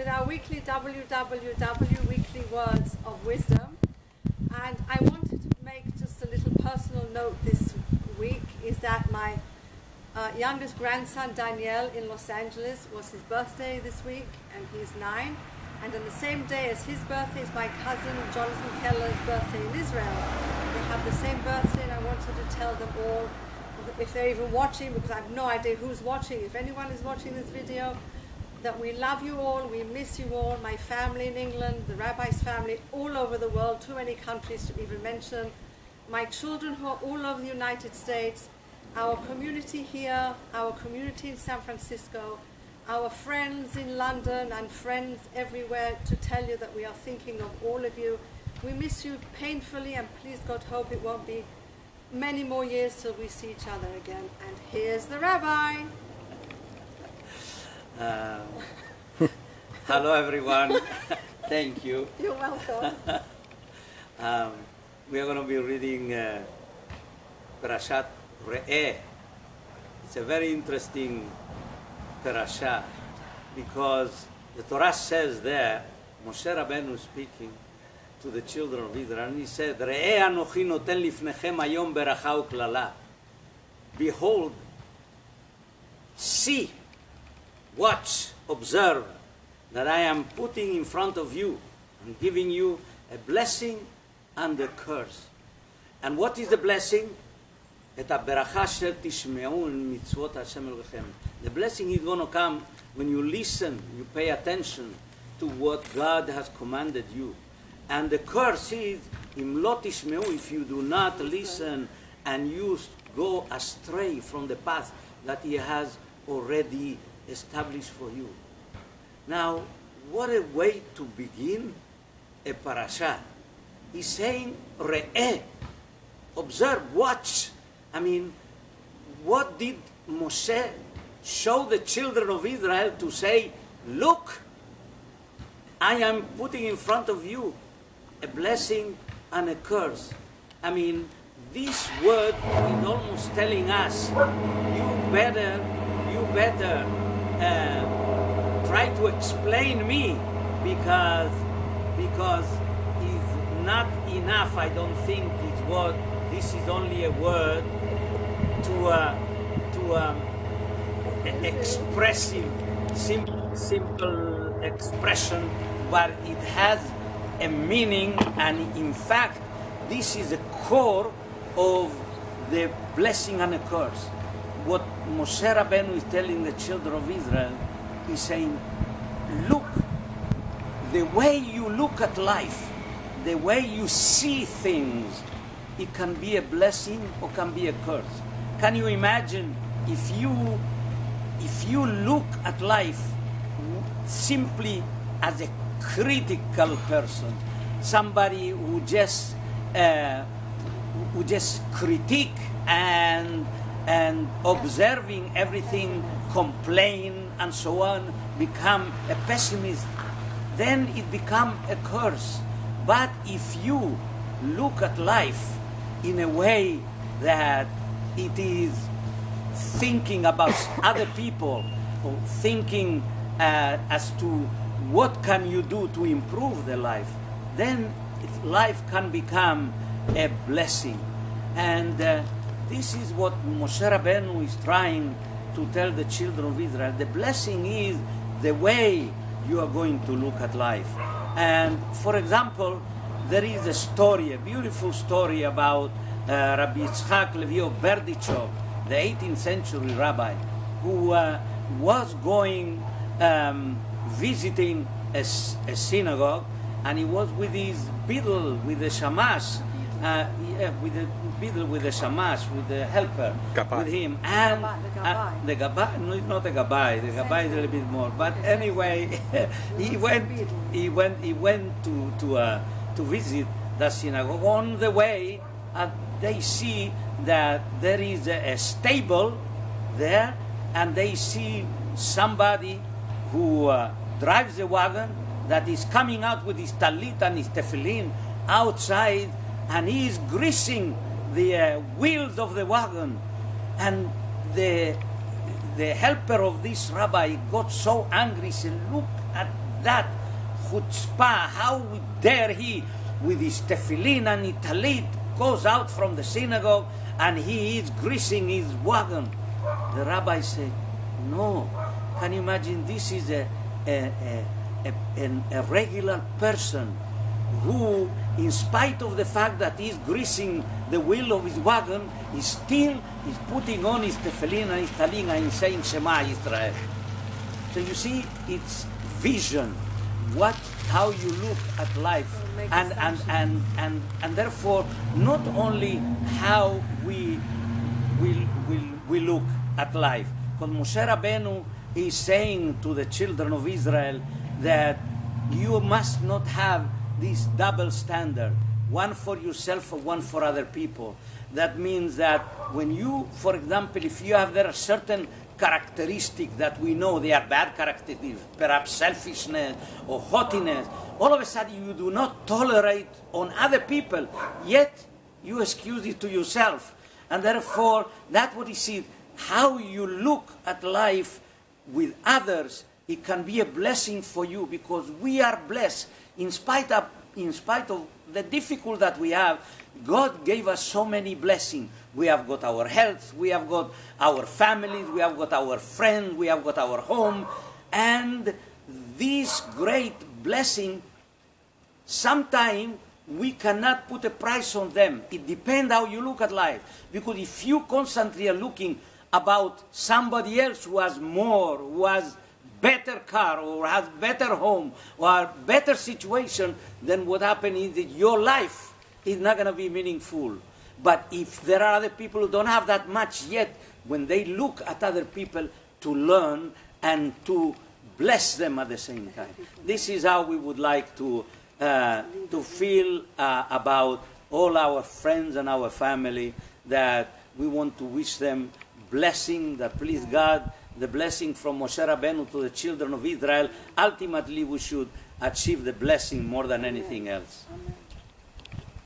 with our weekly WWW Weekly Words of Wisdom. And I wanted to make just a little personal note this week, is that my youngest grandson Daniel in Los Angeles was his birthday this week, and he's 9. And on the same day as his birthday is my cousin Jonathan Keller's birthday in Israel. They have the same birthday, and I wanted to tell them all, if they're even watching, because I have no idea who's watching, if anyone is watching this video, that we love you all, we miss you all, my family in England, the rabbi's family all over the world, too many countries to even mention, my children who are all over the United States, our community here, our community in San Francisco, our friends in London and friends everywhere, to tell you that we are thinking of all of you. We miss you painfully, and please God hope it won't be many more years till we see each other again. And here's the rabbi. Hello everyone. Thank you. You're welcome. We are going to be reading Perashat Re'eh. It's a very interesting parasha, because the Torah says there, Moshe Rabbeinu speaking to the children of Israel, and he said, Re'eh anochi noten lifnechem hayom beracha uklala. Behold, see, watch, observe, that I am putting in front of you and giving you a blessing and a curse. And what is the blessing? The blessing is going to come when you listen, you pay attention to what God has commanded you. And the curse is, if you do not listen and you go astray from the path that He has already established for you. Now, what a way to begin a parasha. He's saying, Re'eh, observe, watch. I mean, what did Moshe show the children of Israel to say, look, I am putting in front of you a blessing and a curse. I mean, this word is almost telling us, you better try to explain me, because it's not enough. I don't think it's what this is only a word to expressive, simple expression, but it has a meaning, and in fact, this is the core of the blessing and the curse. What Moshe Rabbeinu is telling the children of Israel is saying, look, the way you look at life, the way you see things, it can be a blessing or can be a curse. Can you imagine if you look at life simply as a critical person, somebody who just critique and observing everything, complain and so on, become a pessimist, then it becomes a curse. But if you look at life in a way that it is thinking about other people, or thinking as to what can you do to improve the life, then life can become a blessing. And this is what Moshe Rabbeinu is trying to tell the children of Israel. The blessing is the way you are going to look at life. And for example, there is a story, a beautiful story about Rabbi Yitzchak Levi of Berdichov, the 18th century rabbi, who was going visiting a synagogue, and he was with his biddle, with the shamash, with the shamash, with the helper, with him, and the gabbai. No, it's not the gabbai. The gabbai is a little bit more. But anyway, he went to visit the synagogue. On the way, they see that there is a stable there, and they see somebody who drives a wagon that is coming out with his talit and his tefillin outside, and he is greasing the wheels of the wagon. And the helper of this rabbi got so angry, he said, look at that chutzpah? How dare he, with his tefillin and his talit, goes out from the synagogue and he is greasing his wagon? The rabbi said, no. Can you imagine? This is a regular person who, in spite of the fact that he's greasing the wheel of his wagon, is putting on his tefillin and his talit and saying Shema Yisrael. So you see, it's vision, how you look at life, and therefore not only how we look at life. Because Moshe Rabbeinu is saying to the children of Israel that you must not have this double standard, one for yourself or one for other people. That means that when you, for example, if you have there a certain characteristic that we know they are bad characteristics, perhaps selfishness or haughtiness, all of a sudden you do not tolerate on other people, yet you excuse it to yourself. And therefore, that's what he said. How you look at life with others, it can be a blessing for you, because we are blessed. In spite of the difficulty that we have, God gave us so many blessings. We have got our health, we have got our families, we have got our friends, we have got our home. And this great blessing, sometimes we cannot put a price on them. It depends how you look at life. Because if you constantly are looking about somebody else who has more, who has better car, or has better home, or better situation, then what happens is that your life is not going to be meaningful. But if there are other people who don't have that much yet, when they look at other people, to learn and to bless them at the same time. This is how we would like to feel about all our friends and our family, that we want to wish them blessing, that please God, the blessing from Moshe Rabbeinu to the children of Israel. Ultimately, we should achieve the blessing more than anything else. Amen.